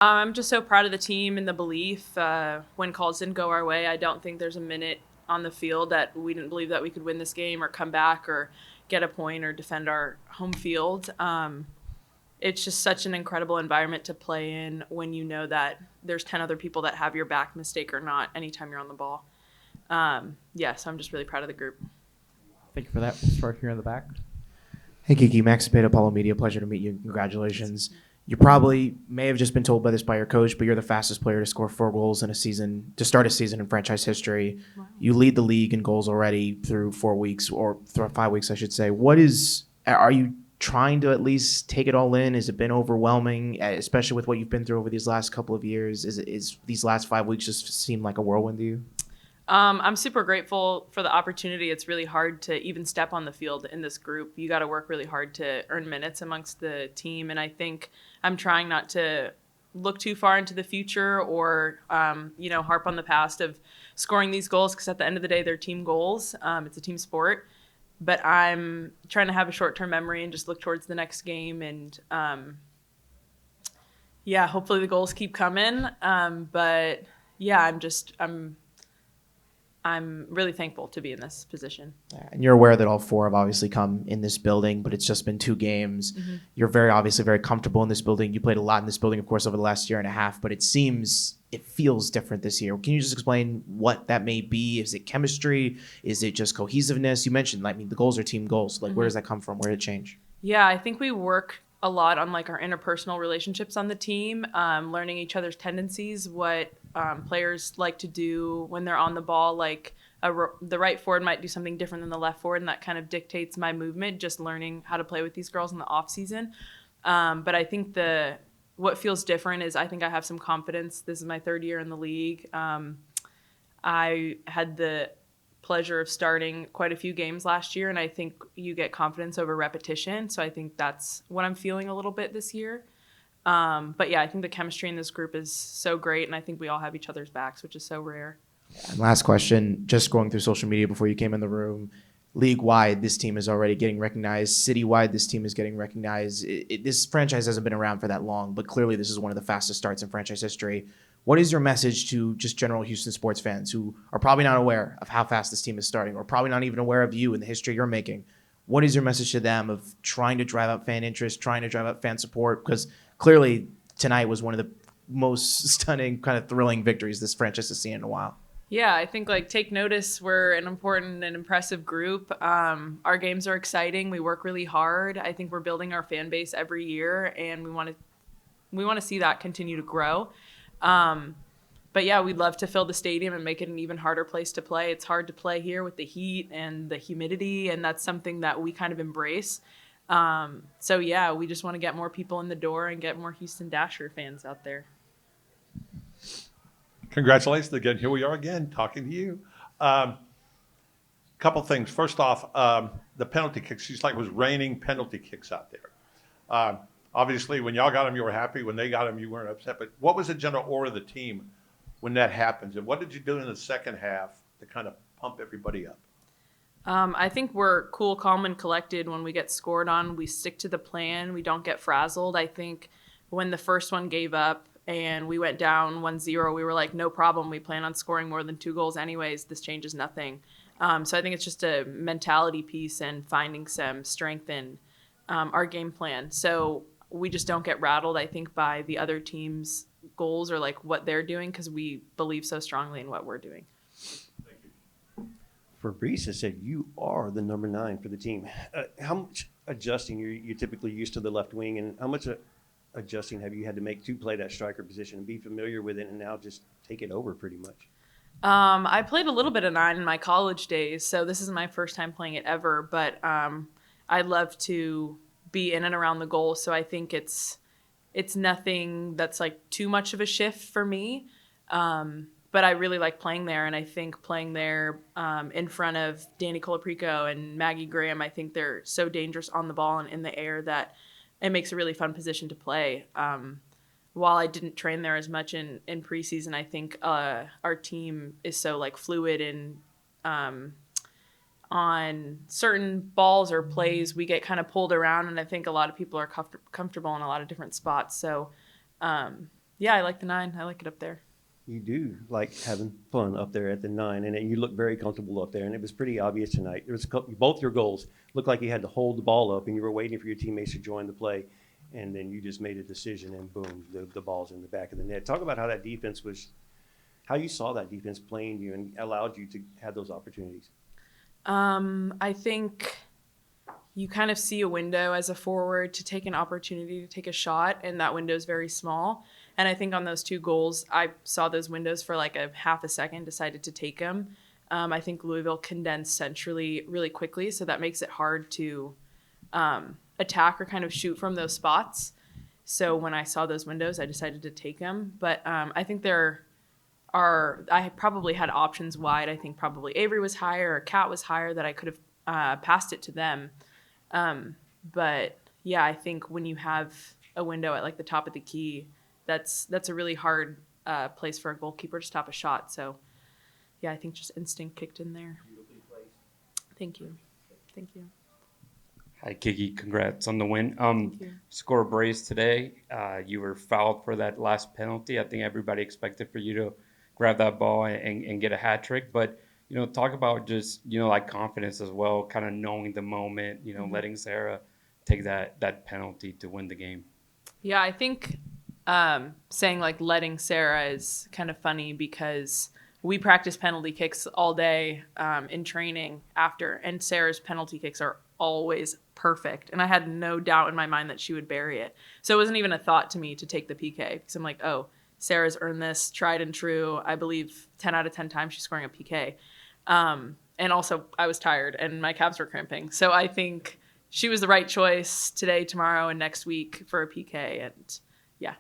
I'm just so proud of the team and the belief. When calls didn't go our way, I don't think there's a minute on the field that we didn't believe that we could win this game or come back or get a point or defend our home field. It's just such an incredible environment to play in when you know that there's 10 other people that have your back, mistake or not, anytime you're on the ball. So I'm just really proud of the group. Thank you for that. We'll start here in the back. Hey, Kiki, Max Spade, Apollo Media. Pleasure to meet you. Congratulations. You probably may have just been told by this by your coach, but you're the fastest player to score 4 goals in a season, to start a season in franchise history. Wow. You lead the league in goals already through 4 weeks, or through 5 weeks, I should say. Are you trying to at least take it all in? Has it been overwhelming, especially with what you've been through over these last couple of years? Is these last 5 weeks just seem like a whirlwind to you? I'm super grateful for the opportunity. It's really hard to even step on the field in this group. You got to work really hard to earn minutes amongst the team. And I think I'm trying not to look too far into the future or, harp on the past of scoring these goals, because at the end of the day, they're team goals. It's a team sport. But I'm trying to have a short-term memory and just look towards the next game. And, hopefully the goals keep coming. I'm really thankful to be in this position. And you're aware that all 4 have obviously come in this building, but it's just been 2 games. Mm-hmm. You're very comfortable in this building. You played a lot in this building, of course, over the last year and a half, but it feels different this year. Can you just explain what that may be? Is it chemistry? Is it just cohesiveness? You mentioned, the goals are team goals. Where does that come from? Where did it change? Yeah, I think we work a lot on our interpersonal relationships on the team, learning each other's tendencies, what players like to do when they're on the ball. The right forward might do something different than the left forward, and that kind of dictates my movement, just learning how to play with these girls in the off season. But I think what feels different is I think I have some confidence. This is my 3rd year in the league. I had the pleasure of starting quite a few games last year, and I think you get confidence over repetition. So I think that's what I'm feeling a little bit this year. I think the chemistry in this group is so great, and I think we all have each other's backs, which is so rare. And last question, just going through social media before you came in the room, league-wide, this team is already getting recognized. City-wide, this team is getting recognized. This franchise hasn't been around for that long, but clearly this is one of the fastest starts in franchise history. What is your message to just general Houston sports fans who are probably not aware of how fast this team is starting, or probably not even aware of you and the history you're making? What is your message to them of trying to drive up fan interest, trying to drive up fan support? Because clearly tonight was one of the most stunning, kind of thrilling victories this franchise has seen in a while. Yeah, I think take notice. We're an important and impressive group. Our games are exciting. We work really hard. I think we're building our fan base every year, and we want to see that continue to grow. We'd love to fill the stadium and make it an even harder place to play. It's hard to play here with the heat and the humidity, and that's something that we kind of embrace. We just want to get more people in the door and get more Houston Dasher fans out there. Congratulations again. Here we are again talking to you. Couple things. First off, the penalty kicks. She's it was raining penalty kicks out there. Obviously, when y'all got them, you were happy. When they got them, you weren't upset. But what was the general aura of the team when that happens? And what did you do in the second half to kind of pump everybody up? I think we're cool, calm, and collected when we get scored on. We stick to the plan. We don't get frazzled. I think when the first one gave up and we went down 1-0, we were like, no problem. We plan on scoring more than 2 goals anyways. This changes nothing. So I think it's just a mentality piece and finding some strength in our game plan. So we just don't get rattled, I think, by the other team's goals or what they're doing, because we believe so strongly in what we're doing. Thank you. Fabrice said you are the number 9 for the team. How much adjusting you're typically used to the left wing, and how much adjusting have you had to make to play that striker position and be familiar with it and now just take it over pretty much? I played a little bit of 9 in my college days, so this is my first time playing it ever, but I love to be in and around the goal, so I think it's nothing that's too much of a shift for me, but I really like playing there, and I think playing there in front of Danny Colaprico and Maggie Graham, I think they're so dangerous on the ball and in the air that it makes a really fun position to play. While I didn't train there as much in preseason, I think our team is so fluid and on certain balls or plays, we get kind of pulled around, and I think a lot of people are comfortable in a lot of different spots. So, Yeah, I like the 9. I like it up there. You do like having fun up there at the 9, and you look very comfortable up there. And it was pretty obvious tonight. There was both your goals looked like you had to hold the ball up, and you were waiting for your teammates to join the play, and then you just made a decision, and boom, the ball's in the back of the net. Talk about how that defense was, how you saw that defense playing you and allowed you to have those opportunities. I think you kind of see a window as a forward to take an opportunity to take a shot, and that window is very small. And I think on those 2 goals, I saw those windows for like a half a second, decided to take them. I think Louisville condensed centrally really quickly, so that makes it hard to attack or kind of shoot from those spots. So when I saw those windows, I decided to take them. But I think I probably had options wide. I think probably Avery was higher or Cat was higher that I could have passed it to them. But yeah, I think when you have a window at like the top of the key, that's a really hard place for a goalkeeper to stop a shot. So yeah, I think just instinct kicked in there. Thank you. Thank you. Hi, Kiki. Congrats on the win. Thank you. Score a brace today. You were fouled for that last penalty. I think everybody expected for you to grab that ball and get a hat trick. But, talk about just, like confidence as well, kind of knowing the moment, letting Sarah take that penalty to win the game. Yeah, I think saying like letting Sarah is kind of funny because we practice penalty kicks all day in training after, and Sarah's penalty kicks are always perfect. And I had no doubt in my mind that she would bury it. So it wasn't even a thought to me to take the PK because I'm like, oh, Sarah's earned this, tried and true. I believe 10 out of 10 times she's scoring a PK. And also I was tired and my calves were cramping. So I think she was the right choice today, tomorrow, and next week for a PK. And yeah.